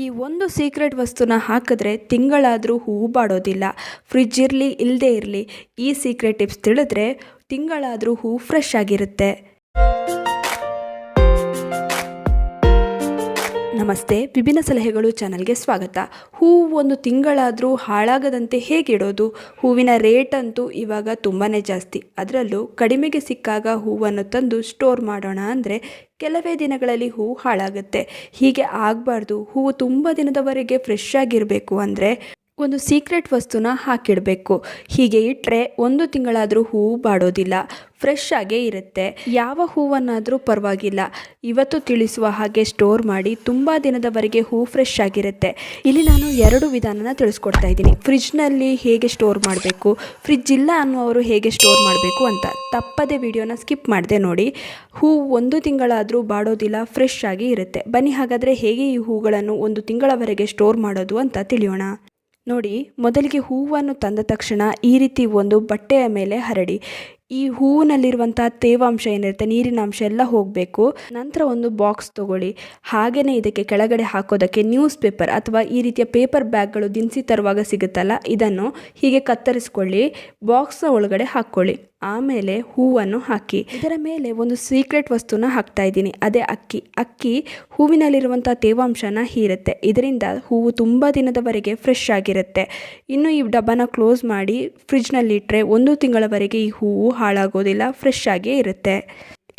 ಈ ಒಂದು ಸೀಕ್ರೆಟ್ ವಸ್ತುನ ಹಾಕಿದ್ರೆ ತಿಂಗಳಾದರೂ ಹೂವು ಬಾಡೋದಿಲ್ಲ. ಫ್ರಿಡ್ಜ್ ಇರಲಿ ಇಲ್ಲದೇ ಇರಲಿ, ಈ ಸೀಕ್ರೆಟ್ ಟಿಪ್ಸ್ ತಿಳಿದ್ರೆ ತಿಂಗಳಾದರೂ ಹೂವು ಫ್ರೆಶ್ ಆಗಿರುತ್ತೆ. ನಮಸ್ತೆ, ವಿಭಿನ್ನ ಸಲಹೆಗಳು ಚಾನಲ್ಗೆ ಸ್ವಾಗತ. ಹೂವು ಒಂದು ತಿಂಗಳಾದರೂ ಹಾಳಾಗದಂತೆ ಹೇಗಿಡೋದು? ಹೂವಿನ ರೇಟ್ ಅಂತೂ ಇವಾಗ ತುಂಬಾ ಜಾಸ್ತಿ. ಅದರಲ್ಲೂ ಕಡಿಮೆಗೆ ಸಿಕ್ಕಾಗ ಹೂವನ್ನು ತಂದು ಸ್ಟೋರ್ ಮಾಡೋಣ ಅಂದರೆ ಕೆಲವೇ ದಿನಗಳಲ್ಲಿ ಹೂವು ಹಾಳಾಗುತ್ತೆ. ಹೀಗೆ ಆಗಬಾರ್ದು. ಹೂವು ತುಂಬ ದಿನದವರೆಗೆ ಫ್ರೆಶ್ ಆಗಿರಬೇಕು ಅಂದರೆ ಒಂದು ಸೀಕ್ರೆಟ್ ವಸ್ತುನ ಹಾಕಿಡಬೇಕು. ಹೀಗೆ ಇಟ್ಟರೆ ಒಂದು ತಿಂಗಳಾದರೂ ಹೂವು ಬಾಡೋದಿಲ್ಲ, ಫ್ರೆಶ್ ಆಗೇ ಇರುತ್ತೆ. ಯಾವ ಹೂವನ್ನಾದರೂ ಪರವಾಗಿಲ್ಲ, ಇವತ್ತು ತಿಳಿಸುವ ಹಾಗೆ ಸ್ಟೋರ್ ಮಾಡಿ ತುಂಬ ದಿನದವರೆಗೆ ಹೂವು ಫ್ರೆಶ್ ಆಗಿರುತ್ತೆ. ಇಲ್ಲಿ ನಾನು 2 ವಿಧಾನನ ತಿಳಿಸ್ಕೊಡ್ತಾ ಇದ್ದೀನಿ. ಫ್ರಿಡ್ಜ್ನಲ್ಲಿ ಹೇಗೆ ಸ್ಟೋರ್ ಮಾಡಬೇಕು, ಫ್ರಿಡ್ಜ್ ಇಲ್ಲ ಅನ್ನುವರು ಹೇಗೆ ಸ್ಟೋರ್ ಮಾಡಬೇಕು ಅಂತ. ತಪ್ಪದೆ ವಿಡಿಯೋನ ಸ್ಕಿಪ್ ಮಾಡದೆ ನೋಡಿ. ಹೂವು ಒಂದು ತಿಂಗಳಾದರೂ ಬಾಡೋದಿಲ್ಲ, ಫ್ರೆಶ್ ಆಗಿ ಇರುತ್ತೆ. ಬನ್ನಿ ಹಾಗಾದರೆ ಹೇಗೆ ಈ ಹೂಗಳನ್ನು ಒಂದು ತಿಂಗಳವರೆಗೆ ಸ್ಟೋರ್ ಮಾಡೋದು ಅಂತ ತಿಳಿಯೋಣ. ನೋಡಿ, ಮೊದಲಿಗೆ ಹೂವನ್ನು ತಂದ ತಕ್ಷಣ ಈ ರೀತಿ ಒಂದು ಬಟ್ಟೆಯ ಮೇಲೆ ಹರಡಿ. ಈ ಹೂವಿನಲ್ಲಿರುವಂಥ ತೇವಾಂಶ ಏನಿರುತ್ತೆ, ನೀರಿನ ಅಂಶ ಎಲ್ಲ ಹೋಗಬೇಕು. ನಂತರ ಒಂದು ಬಾಕ್ಸ್ ತಗೊಳ್ಳಿ. ಹಾಗೆಯೇ ಇದಕ್ಕೆ ಕೆಳಗಡೆ ಹಾಕೋದಕ್ಕೆ ನ್ಯೂಸ್ ಪೇಪರ್ ಅಥವಾ ಈ ರೀತಿಯ ಪೇಪರ್ ಬ್ಯಾಗ್ಗಳು ದಿನಸಿ ತರುವಾಗ ಸಿಗುತ್ತಲ್ಲ, ಇದನ್ನು ಹೀಗೆ ಕತ್ತರಿಸ್ಕೊಳ್ಳಿ. ಬಾಕ್ಸ್ನ ಒಳಗಡೆ ಹಾಕ್ಕೊಳ್ಳಿ. ಆಮೇಲೆ ಹೂವನ್ನು ಹಾಕಿ. ಇದರ ಮೇಲೆ ಒಂದು ಸೀಕ್ರೆಟ್ ವಸ್ತುನ ಹಾಕ್ತಾ ಇದ್ದೀನಿ, ಅದೇ ಅಕ್ಕಿ ಹೂವಿನಲ್ಲಿರುವಂಥ ತೇವಾಂಶನ ಹೀರುತ್ತೆ. ಇದರಿಂದ ಹೂವು ತುಂಬ ದಿನದವರೆಗೆ ಫ್ರೆಶ್ ಆಗಿರುತ್ತೆ. ಇನ್ನು ಈ ಡಬ್ಬನ ಕ್ಲೋಸ್ ಮಾಡಿ ಫ್ರಿಡ್ಜ್ನಲ್ಲಿ ಇಟ್ಟರೆ 1 ತಿಂಗಳವರೆಗೆ ಈ ಹೂವು ಹಾಳಾಗೋದಿಲ್ಲ, ಫ್ರೆಶ್ ಆಗೇ ಇರುತ್ತೆ.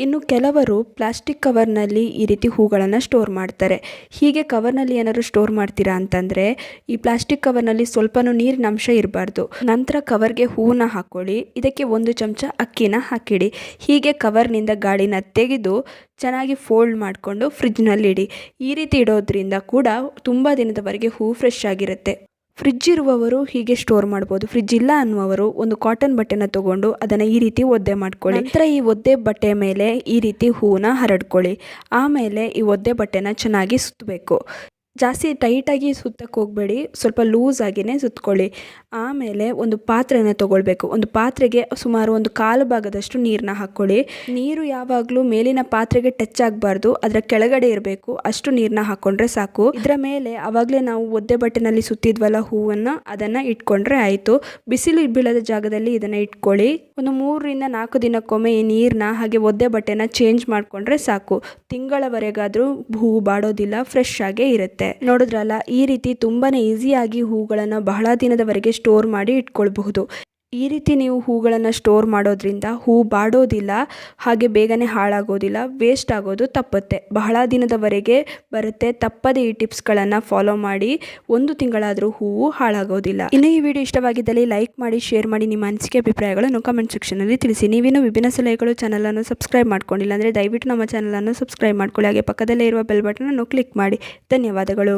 ಇನ್ನು ಕೆಲವರು ಪ್ಲಾಸ್ಟಿಕ್ ಕವರ್ನಲ್ಲಿ ಈ ರೀತಿ ಹೂಗಳನ್ನು ಸ್ಟೋರ್ ಮಾಡ್ತಾರೆ. ಹೀಗೆ ಕವರ್ನಲ್ಲಿ ಏನಾದರೂ ಸ್ಟೋರ್ ಮಾಡ್ತೀರಾ ಅಂತಂದರೆ ಈ ಪ್ಲಾಸ್ಟಿಕ್ ಕವರ್ನಲ್ಲಿ ಸ್ವಲ್ಪನೂ ನೀರಿನ ಅಂಶ ಇರಬಾರ್ದು. ನಂತರ ಕವರ್ಗೆ ಹೂವನ್ನ ಹಾಕ್ಕೊಳ್ಳಿ. ಇದಕ್ಕೆ 1 ಚಮಚ ಅಕ್ಕಿನ ಹಾಕಿಡಿ. ಹೀಗೆ ಕವರ್ನಿಂದ ಗಾಳಿನ ತೆಗೆದು ಚೆನ್ನಾಗಿ ಫೋಲ್ಡ್ ಮಾಡಿಕೊಂಡು ಫ್ರಿಡ್ಜ್ನಲ್ಲಿ ಇಡಿ. ಈ ರೀತಿ ಇಡೋದ್ರಿಂದ ಕೂಡ ತುಂಬ ದಿನದವರೆಗೆ ಹೂವು ಫ್ರೆಶ್ ಆಗಿರುತ್ತೆ. ಫ್ರಿಡ್ಜ್ ಇರುವವರು ಹೀಗೆ ಸ್ಟೋರ್ ಮಾಡ್ಬೋದು. ಫ್ರಿಡ್ಜ್ ಇಲ್ಲ ಅನ್ನುವರು ಒಂದು ಕಾಟನ್ ಬಟ್ಟೆನ ತಗೊಂಡು ಅದನ್ನು ಈ ರೀತಿ ಒದ್ದೆ ಮಾಡ್ಕೊಳ್ಳಿ. ನಂತರ ಈ ಒದ್ದೆ ಬಟ್ಟೆ ಮೇಲೆ ಈ ರೀತಿ ಹೂವನ್ನ ಹರಡ್ಕೊಳ್ಳಿ. ಆಮೇಲೆ ಈ ಒದ್ದೆ ಬಟ್ಟೆನ ಚೆನ್ನಾಗಿ ಸುತ್ತಬೇಕು. ಜಾಸ್ತಿ ಟೈಟಾಗಿ ಸುತ್ತಕ್ಕೆ ಹೋಗಬೇಡಿ, ಸ್ವಲ್ಪ ಲೂಸ್ ಆಗಿಯೇ ಸುತ್ತಕೊಳ್ಳಿ. ಆಮೇಲೆ ಒಂದು ಪಾತ್ರೆನ ತೊಗೊಳ್ಬೇಕು. ಒಂದು ಪಾತ್ರೆಗೆ ಸುಮಾರು 1/4 ಭಾಗದಷ್ಟು ನೀರನ್ನ ಹಾಕ್ಕೊಳ್ಳಿ. ನೀರು ಯಾವಾಗಲೂ ಮೇಲಿನ ಪಾತ್ರೆಗೆ ಟಚ್ ಆಗಬಾರ್ದು, ಅದರ ಕೆಳಗಡೆ ಇರಬೇಕು. ಅಷ್ಟು ನೀರನ್ನ ಹಾಕ್ಕೊಂಡ್ರೆ ಸಾಕು. ಇದರ ಮೇಲೆ ಆವಾಗಲೇ ನಾವು ಒದ್ದೆ ಬಟ್ಟೆನಲ್ಲಿ ಸುತ್ತಿದ್ವಲ್ಲ ಹೂವನ್ನು, ಅದನ್ನು ಇಟ್ಕೊಂಡ್ರೆ ಆಯಿತು. ಬಿಸಿಲು ಬೀಳದ ಜಾಗದಲ್ಲಿ ಇದನ್ನು ಇಟ್ಕೊಳ್ಳಿ. ಒಂದು 3 ರಿಂದ 4 ದಿನಕ್ಕೊಮ್ಮೆ ಈ ನೀರನ್ನ ಹಾಗೆ ಒದ್ದೆ ಬಟ್ಟೆನ ಚೇಂಜ್ ಮಾಡಿಕೊಂಡ್ರೆ ಸಾಕು. ತಿಂಗಳವರೆಗಾದರೂ ಹೂವು ಬಾಡೋದಿಲ್ಲ, ಫ್ರೆಶ್ ಆಗೇ ಇರುತ್ತೆ. ನೋಡಿದ್ರಲ್ಲ, ಈ ರೀತಿ ತುಂಬಾನೇ ಈಸಿಯಾಗಿ ಹೂಗಳನ್ನು ಬಹಳ ದಿನದವರೆಗೆ ಸ್ಟೋರ್ ಮಾಡಿ ಇಟ್ಕೊಳ್ಬಹುದು. ಈ ರೀತಿ ನೀವು ಹೂಗಳನ್ನು ಸ್ಟೋರ್ ಮಾಡೋದ್ರಿಂದ ಹೂ ಬಾಡೋದಿಲ್ಲ, ಹಾಗೆ ಬೇಗನೆ ಹಾಳಾಗೋದಿಲ್ಲ, ವೇಸ್ಟ್ ಆಗೋದು ತಪ್ಪುತ್ತೆ. ಬಹಳ ದಿನದವರೆಗೆ ಬರುತ್ತೆ. ತಪ್ಪದೆ ಈ ಟಿಪ್ಸ್ಗಳನ್ನು ಫಾಲೋ ಮಾಡಿ. 1 ತಿಂಗಳಾದರೂ ಹೂವು ಹಾಳಾಗೋದಿಲ್ಲ. ಇನ್ನು ಈ ವಿಡಿಯೋ ಇಷ್ಟವಾಗಿದ್ದಲ್ಲಿ ಲೈಕ್ ಮಾಡಿ, ಶೇರ್ ಮಾಡಿ. ನಿಮ್ಮ ಅನಿಸಿಕೆ ಅಭಿಪ್ರಾಯಗಳನ್ನು ಕಮೆಂಟ್ ಸೆಕ್ಷನಲ್ಲಿ ತಿಳಿಸಿ. ನೀವೇನು ವಿಭಿನ್ನ ಸಲಹೆಗಳು ಚಾನಲನ್ನು ಸಬ್ಸ್ಕ್ರೈಬ್ ಮಾಡ್ಕೊಂಡಿಲ್ಲ ಅಂದರೆ ದಯವಿಟ್ಟು ನಮ್ಮ ಚಾನಲನ್ನು ಸಬ್ಸ್ಕ್ರೈಬ್ ಮಾಡ್ಕೊಳ್ಳಿ. ಹಾಗೆ ಪಕ್ಕದಲ್ಲೇ ಇರುವ ಬೆಲ್ ಬಟನನ್ನು ಕ್ಲಿಕ್ ಮಾಡಿ. ಧನ್ಯವಾದಗಳು.